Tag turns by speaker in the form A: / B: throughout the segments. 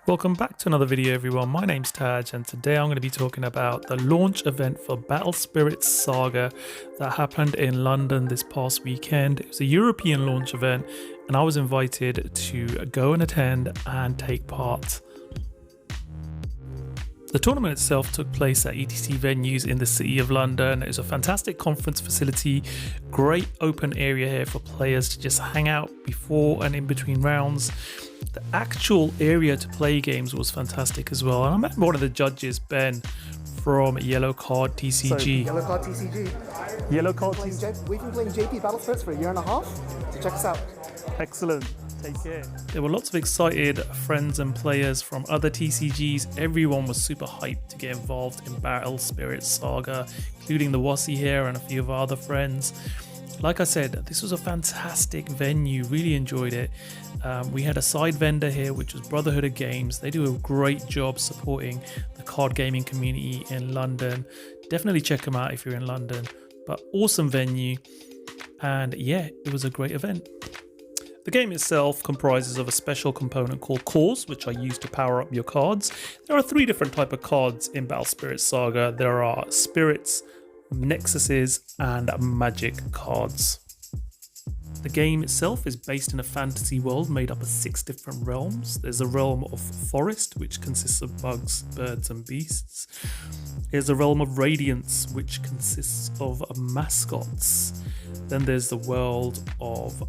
A: Welcome back to another video, everyone. My name's Taj, and today I'm going to be talking about the launch event for Battle Spirits Saga that happened in London this past weekend. It was a European launch event, and I was invited to go and attend and take part. The tournament itself took place at ETC venues in the city of London. It was a fantastic conference facility, great open area here for players to just hang out before and in between rounds. The actual area to play games was fantastic as well. And I met one of the judges, Ben, from Yellow Card TCG.
B: So, Yellow Card TCG.
A: Yellow Card TCG.
B: We've been playing JP Battle Spirits for a year and a half, so check us out.
A: Excellent. Take care. There were lots of excited friends and players from other TCGs. Everyone was super hyped to get involved in Battle Spirits Saga, including the Wasi here and a few of our other friends. Like I said, this was a fantastic venue, really enjoyed it. We had a side vendor here, which was Brotherhood of Games. They do a great job supporting the card gaming community in London. Definitely check them out if you're in London. But awesome venue, and yeah, it was a great event. The game itself comprises of a special component called cores, which are used to power up your cards. There are three different types of cards in Battle Spirits Saga. There are spirits, nexuses, and magic cards. The game itself is based in a fantasy world made up of 6 different realms. There's a realm of forest, which consists of bugs, birds, and beasts. There's a realm of radiance, which consists of mascots. Then there's the world of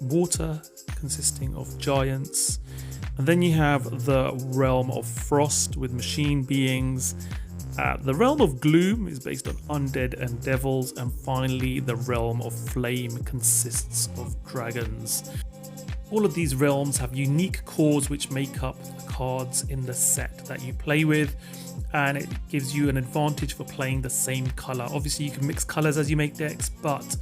A: water, consisting of giants. And then you have the realm of frost with machine beings. The realm of gloom is based on undead and devils, and finally the realm of flame consists of dragons. All of these realms have unique cores which make up the cards in the set that you play with, and it gives you an advantage for playing the same color. Obviously you can mix colors as you make decks, but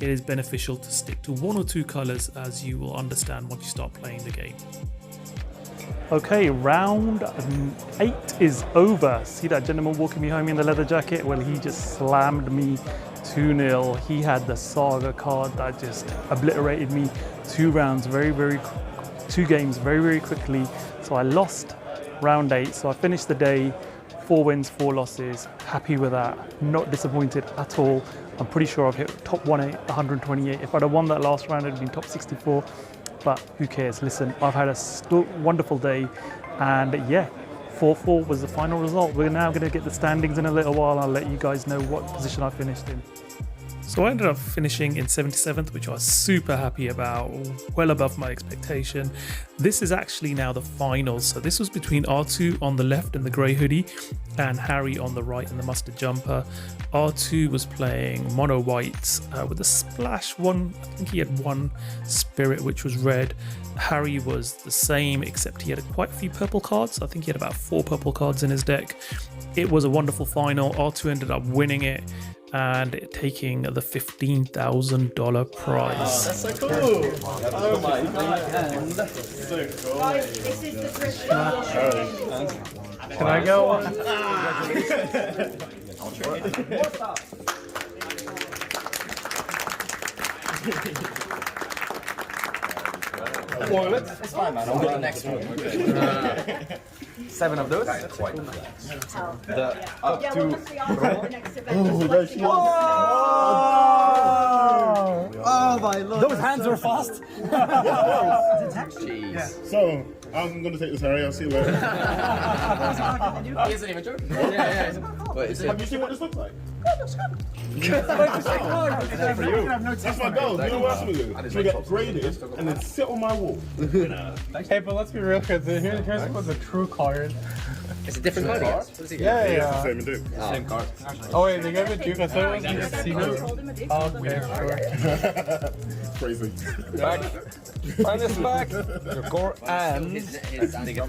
A: it is beneficial to stick to 1 or 2 colors, as you will understand once you start playing the game. Okay, round 8 is over. See that gentleman walking behind me in the leather jacket? Well, he just slammed me 2-0. He had the Saga card that just obliterated me 2 rounds, 2 games very quickly. So I lost round 8. So I finished the day 4 wins, 4 losses. Happy with that. Not disappointed at all. I'm pretty sure I've hit top 128. If I'd have won that last round, it'd been top 64. But who cares? Listen, I've had a wonderful day, and yeah, 4-4 was the final result. We're now going to get the standings in a little while. I'll let you guys know what position I finished in. So I ended up finishing in 77th, which I was super happy about, well above my expectation. This is actually now the finals. So this was between R2 on the left in the grey hoodie and Harry on the right in the mustard jumper. R2 was playing mono white with a splash one. I think he had 1 spirit, which was red. Harry was the same, except he had quite a few purple cards. I think he had about 4 purple cards in his deck. It was a wonderful final. R2 ended up winning it and taking the $15,000 prize.
C: Oh, that's so cool! Oh my god! So cool!
D: This is the Christian.
A: Can I go on?
C: Well, it's fine, man. I'll do the next one. 7 of those. That's quite the up
D: Yeah,
C: to.
D: we'll just see on the next event.
C: Oh, there she is. Oh my lord! Those hands were fast. Jeez.
E: So, I'm going to take this, Harry. I'll see you later.
C: He isn't even joking. Yeah. Wait, is it?
E: Have you seen what this looks like?
C: That's
E: That's my goal. You know what I'm going to do? So we get graded and then sit on my wall.
F: Hey, but let's be real, because here's what the true card.
C: It's a different card. What is it?
F: Yeah.
E: It's the same and do.
C: Same card.
F: Oh wait, they gave it to you because it wasn't just secret. Okay, sure.
E: Crazy.
F: Back. Find this back. Your core and the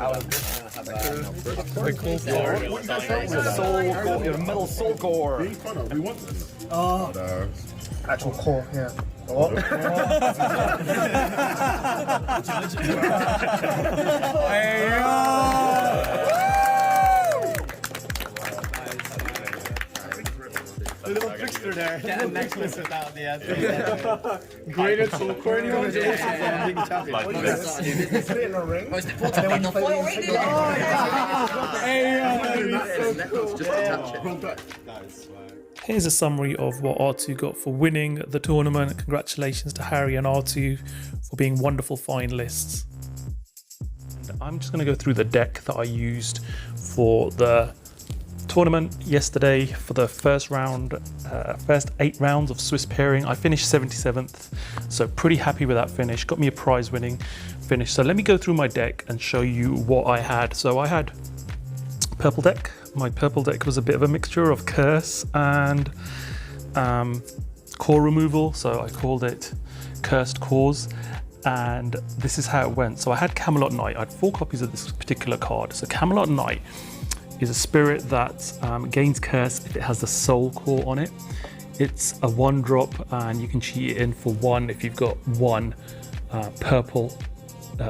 F: cool core.
E: What you guys think?
C: Soul core. Your metal soul core.
E: Being Connor, we want this.
B: Oh,
E: No.
B: actual core, yeah.
E: A little trickster.
C: answer there. Get a necklace without the answer.
F: Graded soul core, anyone?
C: Like this.
B: Put it in a ring.
D: Oh, it's the portal on the foil ring.
F: Hey, that'd be so cool.
D: Just attach it.
A: Here's a summary of what R2 got for winning the tournament. Congratulations to Harry and R2 for being wonderful finalists. And I'm just going to go through the deck that I used for the tournament yesterday for the first round, first 8 rounds of Swiss pairing. I finished 77th, so pretty happy with that finish. Got me a prize winning finish. So let me go through my deck and show you what I had. So I had purple deck. My purple deck was a bit of a mixture of curse and core removal, so I called it Cursed Cores, and this is how it went. So I had Camelot Knight. I had 4 copies of this particular card. So Camelot Knight is a spirit that gains curse if it has the soul core on it. It's a 1-drop and you can cheat it in for 1 if you've got 1 purple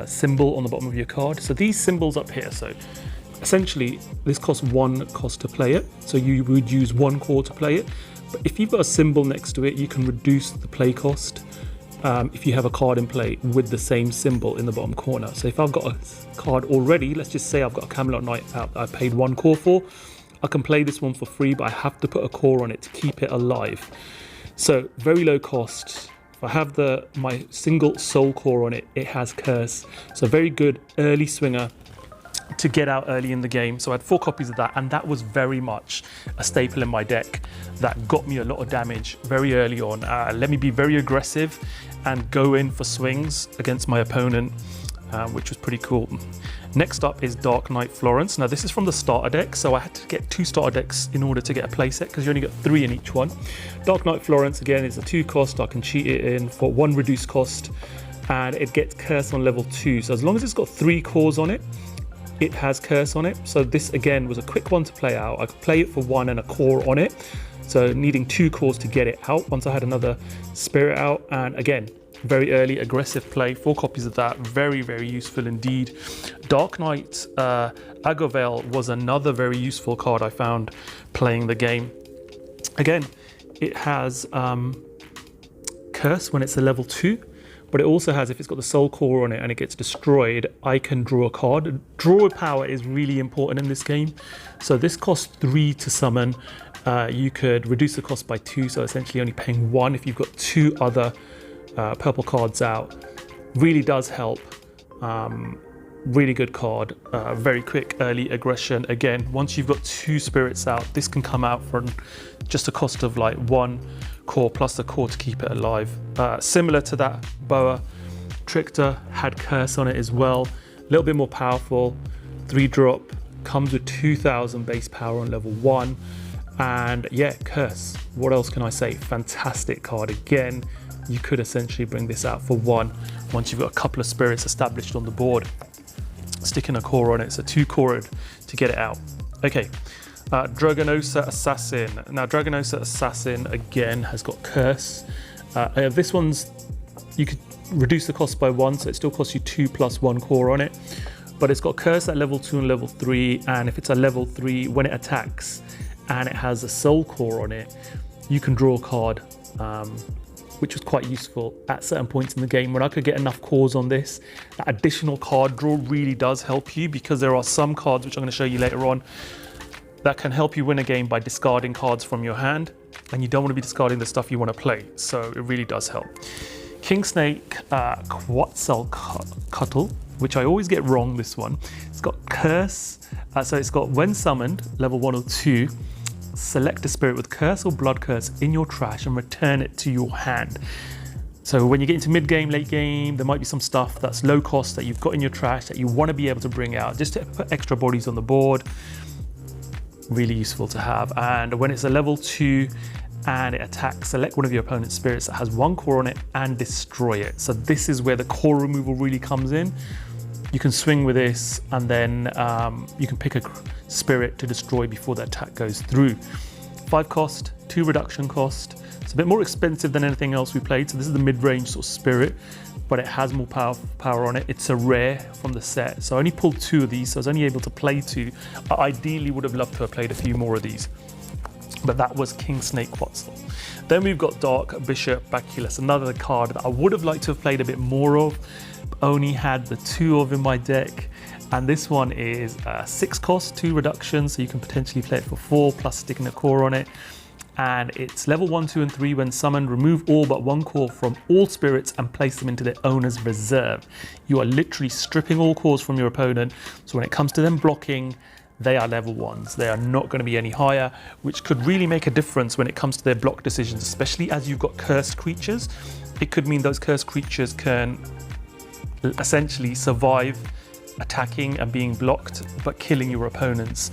A: symbol on the bottom of your card. So these symbols up here, so essentially this costs 1 cost to play it, so you would use 1 core to play it, but if you've got a symbol next to it you can reduce the play cost if you have a card in play with the same symbol in the bottom corner. So if I've got a card already, let's just say I've got a Camelot Knight out that I paid 1 core for, I can play this one for free, but I have to put a core on it to keep it alive. So very low cost. If I have my single soul core on it, it has curse, so very good early swinger to get out early in the game. So I had 4 copies of that, and that was very much a staple in my deck that got me a lot of damage very early on. Let me be very aggressive and go in for swings against my opponent, which was pretty cool. Next up is Dark Knight Florence. Now this is from the starter deck, so I had to get 2 starter decks in order to get a playset because you only get 3 in each one. Dark Knight Florence again is a 2 cost. I can cheat it in for 1 reduced cost, and it gets curse on level 2. So as long as it's got 3 cores on it, it has curse on it. So this again was a quick one to play out. I could play it for 1 and a core on it, so needing 2 cores to get it out once I had another spirit out. And again, very early aggressive play, 4 copies of that, very useful indeed. Dark Knight Agave was another very useful card I found playing the game. Again, it has curse when it's a level 2, but it also has, if it's got the soul core on it and it gets destroyed, I can draw a card. Draw power is really important in this game. So this costs 3 to summon. You could reduce the cost by 2, so essentially only paying 1 if you've got 2 other purple cards out. Really does help. Really good card. Very quick early aggression. Again, once you've got 2 spirits out, this can come out for just a cost of like 1 core plus the core to keep it alive. Similar to that boa, Trickster had curse on it as well. A little bit more powerful. 3-drop, comes with 2000 base power on level 1. And yeah, curse. What else can I say? Fantastic card. Again, you could essentially bring this out for 1 once you've got a couple of spirits established on the board. Sticking a core on it, so 2 core to get it out. Okay, Dragonos Assassin. Now Dragonos Assassin again has got curse. This one's, you could reduce the cost by 1, so it still costs you 2 plus 1 core on it, but it's got curse at level 2 and level 3, and if it's a level 3, when it attacks and it has a soul core on it, you can draw a card, which was quite useful at certain points in the game. When I could get enough cores on this, that additional card draw really does help you, because there are some cards, which I'm going to show you later on, that can help you win a game by discarding cards from your hand, and you don't want to be discarding the stuff you want to play, so it really does help. King Snake Quetzalcoatl, which I always get wrong, this one. It's got curse, so it's got when summoned, level 1 or 2, select a spirit with curse or blood curse in your trash and return it to your hand. So when you get into mid game, late game, there might be some stuff that's low cost that you've got in your trash that you want to be able to bring out just to put extra bodies on the board. Really useful to have. And when it's a level 2 and it attacks, select one of your opponent's spirits that has 1 core on it and destroy it. So this is where the core removal really comes in. You can swing with this, and then you can pick a spirit to destroy before the attack goes through. 5 cost, 2 reduction cost. It's a bit more expensive than anything else we played, so this is the mid-range sort of spirit, but it has more power on it. It's a rare from the set, so I only pulled 2 of these, so I was only able to play 2. I ideally would have loved to have played a few more of these. but that was King Snake Quetzal. Then we've got Dark Bishop Bacchus, another card that I would have liked to have played a bit more of, only had the 2 of in my deck. And this one is 6 cost, 2 reduction, so you can potentially play it for 4 plus sticking a core on it. And it's level 1, 2, and 3. When summoned, remove all but 1 core from all spirits and place them into their owner's reserve. You are literally stripping all cores from your opponent, so when it comes to them blocking, they are level 1s. They are not going to be any higher, which could really make a difference when it comes to their block decisions, especially as you've got cursed creatures. It could mean those cursed creatures can essentially survive attacking and being blocked, but killing your opponent's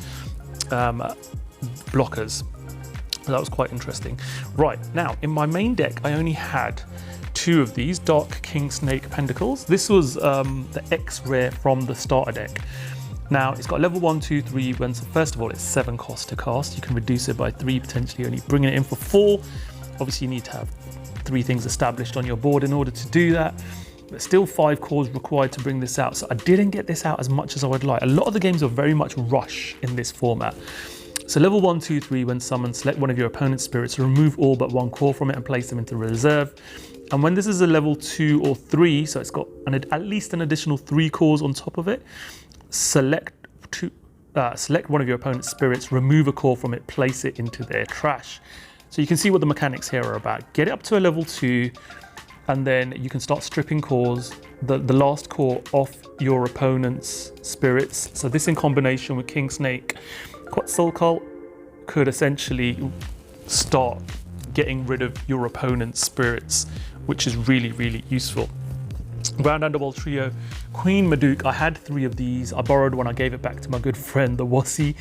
A: blockers. So that was quite interesting. Right, now in my main deck, I only had 2 of these Dark King Snake Pentacles. This was the X rare from the starter deck. Now it's got level 1, 2, 3. When so first of all, it's 7 cost to cast. You can reduce it by 3, potentially only bringing it in for 4. Obviously, you need to have 3 things established on your board in order to do that. But still 5 cores required to bring this out. So I didn't get this out as much as I would like. A lot of the games are very much rush in this format. So level 1, 2, 3, when summoned, select one of your opponent's spirits, remove all but 1 core from it and place them into reserve. And when this is a level 2 or 3, so it's got at least an additional 3 cores on top of it, select one of your opponent's spirits, remove a core from it, place it into their trash. So you can see what the mechanics here are about. Get it up to a level 2, and then you can start stripping cores, the last core off your opponent's spirits. So this in combination with King Snake Quetzal could essentially start getting rid of your opponent's spirits, which is really, really useful. Grand Underworld Trio, Queen Maduke. I had 3 of these. I borrowed one, I gave it back to my good friend, the Wossi.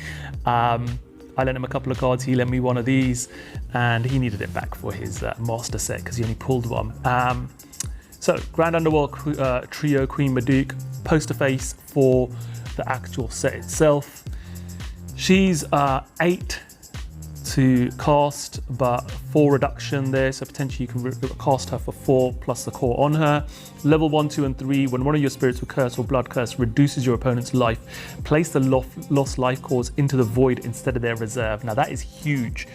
A: I lent him a couple of cards, he lent me one of these, and he needed it back for his master set because he only pulled one. So, Grand Underworld Trio, Queen Maduke, poster face for the actual set itself. She's 8 to cast, but 4 reduction there, so potentially you can cast her for 4 plus the core on her. Level 1, 2, and 3, when one of your spirits with curse or blood curse reduces your opponent's life, place the lost life cores into the void instead of their reserve. Now that is huge,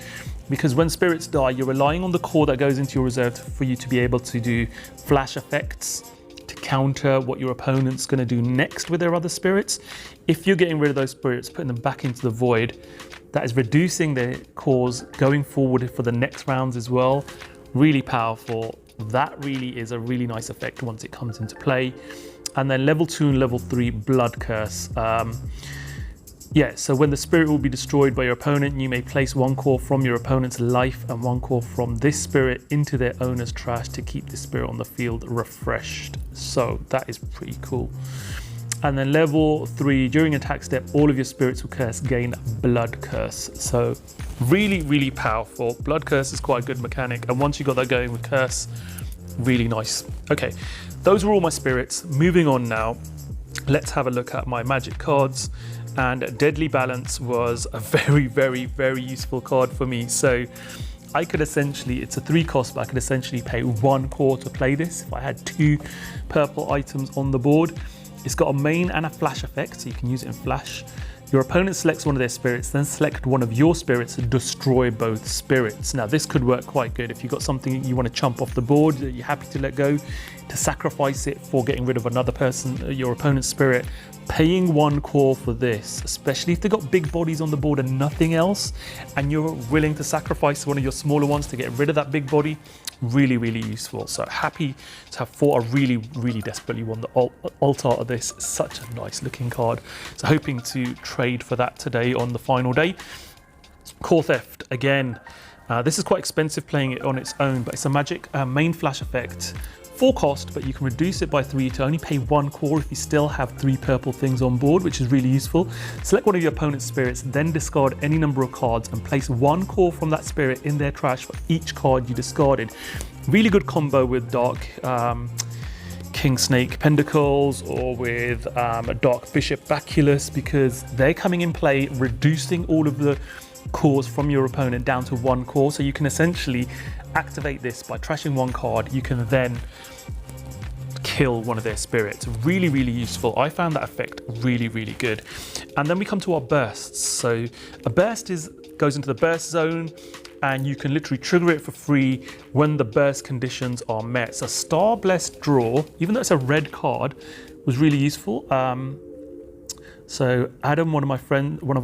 A: because when spirits die, you're relying on the core that goes into your reserve for you to be able to do flash effects to counter what your opponent's going to do next with their other spirits. If you're getting rid of those spirits, putting them back into the void, that is reducing their cores going forward for the next rounds as well. Really powerful. That really is a really nice effect once it comes into play. And then level 2 and level 3 blood curse. So when the spirit will be destroyed by your opponent, you may place 1 core from your opponent's life and 1 core from this spirit into their owner's trash to keep the spirit on the field refreshed. So that is pretty cool. And then level 3, during attack step, all of your spirits with curse gain blood curse. So really, really powerful. Blood curse is quite a good mechanic. And once you got that going with curse, really nice. Okay, those were all my spirits. Moving on now, let's have a look at my magic cards. And Deadly Balance was a very, very, very useful card for me. So I could essentially, it's a 3 cost, but I could essentially pay 1 core to play this if I had 2 purple items on the board. It's got a main and a flash effect, so you can use it in flash. Your opponent selects one of their spirits, then select one of your spirits and destroy both spirits. Now this could work quite good if you've got something you want to chump off the board that you're happy to let go, to sacrifice it for getting rid of another person, your opponent's spirit. Paying 1 core for this, especially if they've got big bodies on the board and nothing else, and you're willing to sacrifice one of your smaller ones to get rid of that big body, really, really useful. So happy to have fought. I really, really desperately want the alt art of this. Such a nice looking card. So hoping to trade for that today on the final day. Core Theft, again, this is quite expensive playing it on its own, but it's a magic main flash effect. 4 cost, but you can reduce it by 3 to only pay 1 core if you still have 3 purple things on board, which is really useful. Select one of your opponent's spirits, then discard any number of cards and place 1 core from that spirit in their trash for each card you discarded. Really good combo with Dark King Snake Pentacles or with Dark Bishop Bacchus, because they're coming in play, reducing all of the cores from your opponent down to 1 core. So you can essentially activate this by trashing 1 card. You can then kill one of their spirits. Really, really useful. I found that effect really, really good. And then we come to our bursts. So a burst is goes into the burst zone, and you can literally trigger it for free when the burst conditions are met. So Star Blessed Draw, even though it's a red card, was really useful. So Adam, one of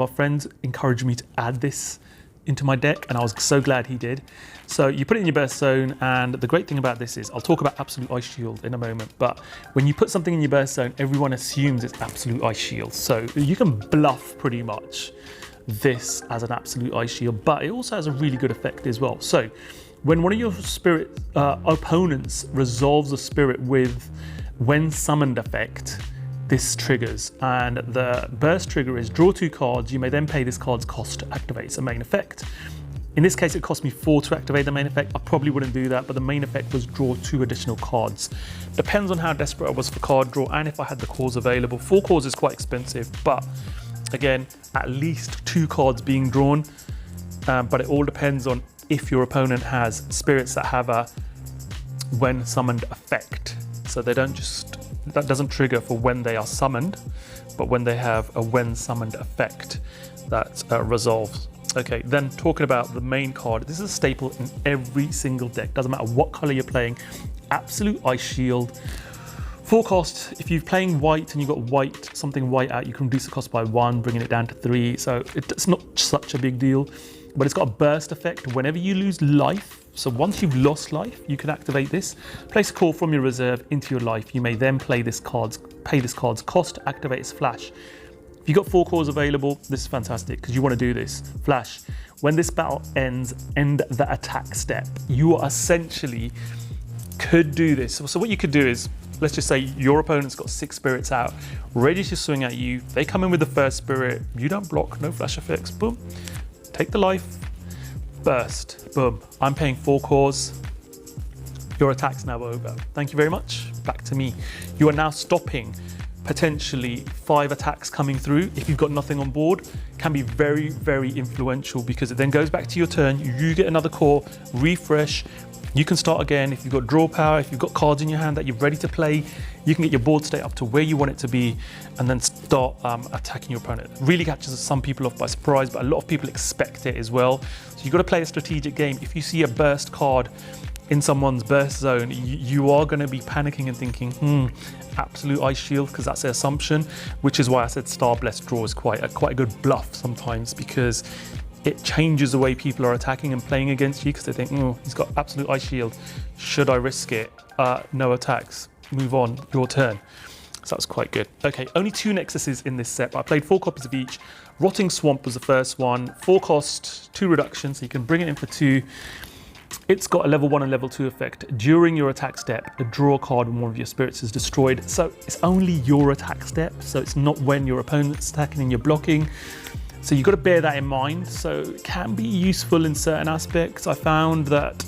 A: our friends, encouraged me to add this into my deck, and I was so glad he did. So you put it in your burst zone, and the great thing about this is, I'll talk about Absolute Ice Shield in a moment, but when you put something in your burst zone, everyone assumes it's Absolute Ice Shield. So you can bluff pretty much this as an Absolute Ice Shield, but it also has a really good effect as well. So when one of your spirit opponents resolves a spirit with when summoned effect, this triggers, and the burst trigger is draw 2 cards. You may then pay this card's cost to activate its main effect. In this case, it cost me 4 to activate the main effect. I probably wouldn't do that, but the main effect was draw 2 additional cards. Depends on how desperate I was for card draw and if I had the cores available. 4 cores is quite expensive, but again, at least 2 cards being drawn. But it all depends on if your opponent has spirits that have a when summoned effect. So they don't just, that doesn't trigger for when they are summoned, but when they have a when summoned effect that resolves. Okay, then talking about the main card, this is a staple in every single deck, doesn't matter what color you're playing. Absolute Ice Shield. Full cost, if you're playing white and you've got white, something white out, you can reduce the cost by 1, bringing it down to 3. So it's not such a big deal, but it's got a burst effect whenever you lose life. So once you've lost life, you can activate this. Place a call from your reserve into your life. You may then pay this card's cost to activate its flash. If you've got 4 cores available, this is fantastic because you want to do this. Flash. When this battle ends, end the attack step. You essentially could do this. So what you could do is, let's just say your opponent's got 6 spirits out, ready to swing at you. They come in with the first spirit. You don't block, no flash effects. Boom. Take the life. Burst. Boom. I'm paying 4 cores. Your attack's now over. Thank you very much. Back to me. You are now stopping potentially 5 attacks coming through. If you've got nothing on board, can be very, very influential because it then goes back to your turn. You get another core, refresh. You can start again. If you've got draw power, if you've got cards in your hand that you're ready to play, you can get your board state up to where you want it to be and then start attacking your opponent. Really catches some people off by surprise, but a lot of people expect it as well. So you've got to play a strategic game. If you see a burst card in someone's burst zone, you are going to be panicking and thinking, Absolute Ice Shield, because that's the assumption, which is why I said Star Blessed Draw is quite a good bluff sometimes, because it changes the way people are attacking and playing against you, because they think, he's got Absolute Ice Shield. Should I risk it? No attacks. Move on. Your turn. So that's quite good. Okay, only 2 Nexuses in this set. I played 4 copies of each. Rotting Swamp was the first one. 4 cost, 2 reduction, so you can bring it in for 2. It's got a level 1 and level 2 effect. During your attack step, draw a card when one of your spirits is destroyed. So it's only your attack step, so it's not when your opponent's attacking and you're blocking. So you've got to bear that in mind. So it can be useful in certain aspects. I found that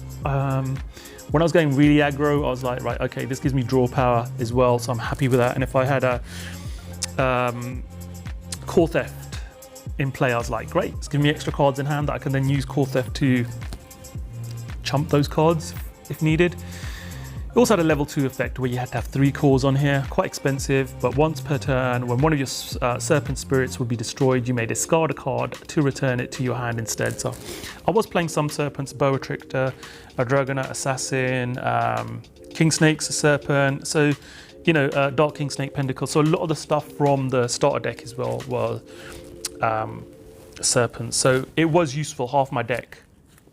A: when I was going really aggro, I was like, right, okay, this gives me draw power as well, so I'm happy with that. And if I had a Core Theft in play, I was like, great, it's giving me extra cards in hand that I can then use Core Theft to chump those cards if needed. It also had a level 2 effect where you had to have 3 cores on here, quite expensive, but once per turn, when one of your serpent spirits would be destroyed, you may discard a card to return it to your hand instead. So I was playing some serpents, Boa Trickster, a Dragonos Assassin, King Snake's a serpent, so you know, Dark King Snake, Pentacles. So a lot of the stuff from the starter deck as well were serpents. So it was useful. Half my deck,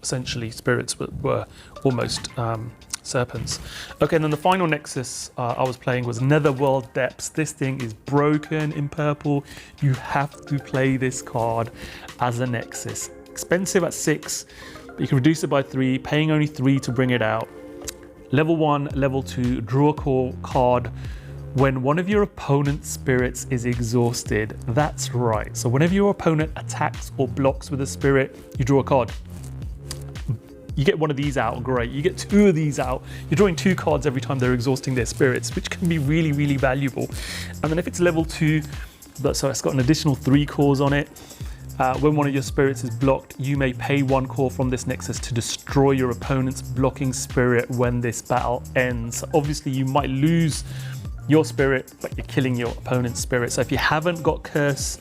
A: essentially, spirits were almost serpents. Okay, and then the final Nexus I was playing was Netherworld Depths. This thing is broken in purple. You have to play this card as a Nexus. Expensive at 6, but you can reduce it by 3, paying only 3 to bring it out. Level 1, level 2, draw a core card when one of your opponent's spirits is exhausted. That's right. So whenever your opponent attacks or blocks with a spirit, you draw a card. You get one of these out, great. You get 2 of these out. You're drawing 2 cards every time they're exhausting their spirits, which can be really, really valuable. And then if it's level 2, so it's got an additional 3 cores on it, when one of your spirits is blocked, you may pay 1 core from this Nexus to destroy your opponent's blocking spirit when this battle ends. Obviously, you might lose your spirit, but you're killing your opponent's spirit. So if you haven't got Curse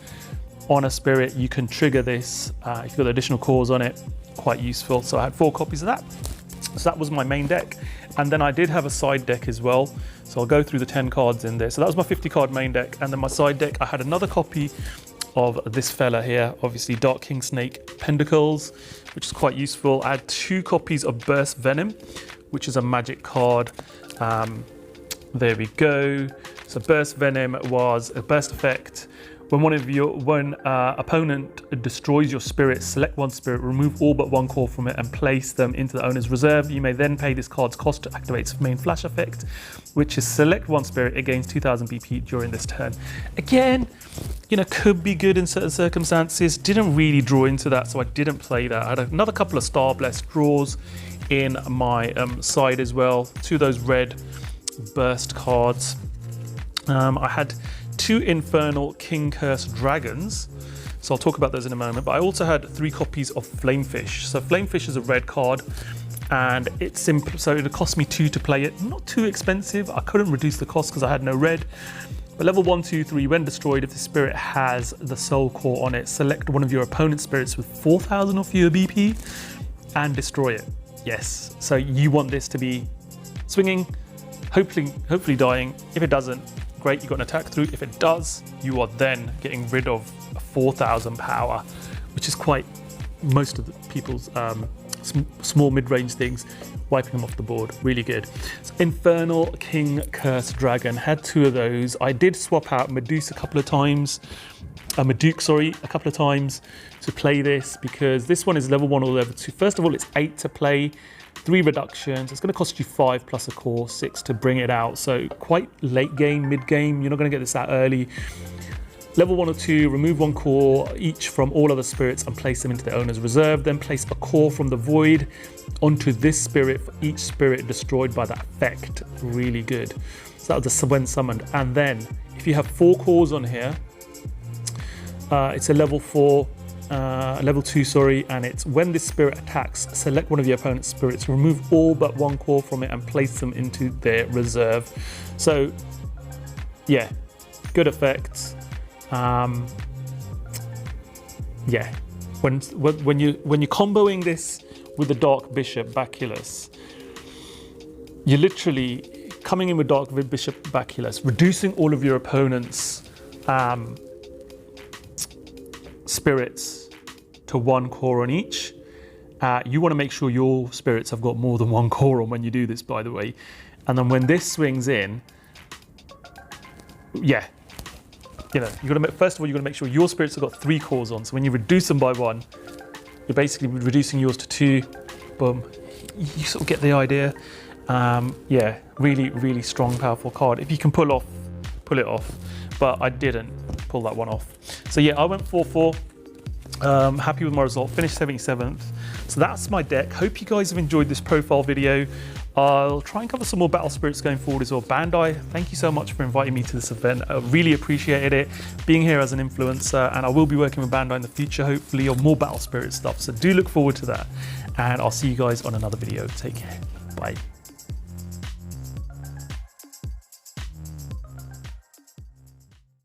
A: on a spirit, you can trigger this. If you've got additional cores on it, quite useful. So I had 4 copies of that. So that was my main deck. And then I did have a side deck as well. So I'll go through the 10 cards in there. So that was my 50 card main deck. And then my side deck, I had another copy of this fella here, obviously Dark King Snake Pentacles, which is quite useful. I had 2 copies of Burst Venom, which is a magic card. There we go. So Burst Venom was a burst effect. When opponent destroys your spirit, select 1 spirit, remove all but 1 core from it and place them into the owner's reserve. You may then pay this card's cost to activate its main flash effect, which is select 1 spirit. It gains 2000 BP during this turn. Again, you know, could be good in certain circumstances. Didn't really draw into that, so I didn't play that. I had another couple of Star Blessed draws in my side as well. 2 of those red burst cards. I had 2 Infernal King Cursed Dragons, so I'll talk about those in a moment, but I also had 3 copies of Flamefish. So Flamefish is a red card, and it's simple, so it cost me 2 to play it. Not too expensive. I couldn't reduce the cost because I had no red. But level 1, 2, 3, when destroyed, if the spirit has the soul core on it, select one of your opponent's spirits with 4000 or fewer BP and destroy it. Yes, so you want this to be swinging, hopefully dying. If it doesn't, great, you got an attack through. If it does, you are then getting rid of 4000 power, which is quite most of the people's small mid-range things, wiping them off the board. Really good. So Infernal King Cursed Dragon, had 2 of those. I did swap out Meduke a couple of times to play this, because this one is level 1 or level 2. First of all, it's 8 to play, 3 reductions. It's going to cost you 5 plus a core, 6 to bring it out. So quite late game, mid game. You're not going to get this out early. Level 1 or 2, remove 1 core each from all other spirits and place them into the owner's reserve. Then place a core from the void onto this spirit for each spirit destroyed by that effect. Really good. So that was the when summoned. And then if you have 4 cores on here, it's a level 2, sorry, and it's when this spirit attacks, select one of your opponent's spirits, remove all but 1 core from it and place them into their reserve. So yeah, good effects. Yeah, when you're comboing this with the Dark Bishop Bacchus, you're literally coming in with Dark Bishop Bacchus, reducing all of your opponent's spirits to 1 core on each. You want to make sure your spirits have got more than 1 core on when you do this, by the way. And then when this swings in, yeah, you know, first of all, you've got to make sure your spirits have got 3 cores on. So when you reduce them by 1, you're basically reducing yours to 2. Boom. You sort of get the idea. Yeah, really, really strong, powerful card. If you can pull it off. But I didn't pull that one off. So yeah, I went 4-4. Happy with my result. Finished 77th. So that's my deck. Hope you guys have enjoyed this profile video. I'll try and cover some more battle spirits going forward as well. Bandai, thank you so much for inviting me to this event. I really appreciated it, being here as an influencer, and I will be working with Bandai in the future, hopefully, on more battle spirit stuff. So do look forward to that, and I'll see you guys on another video. Take care. Bye.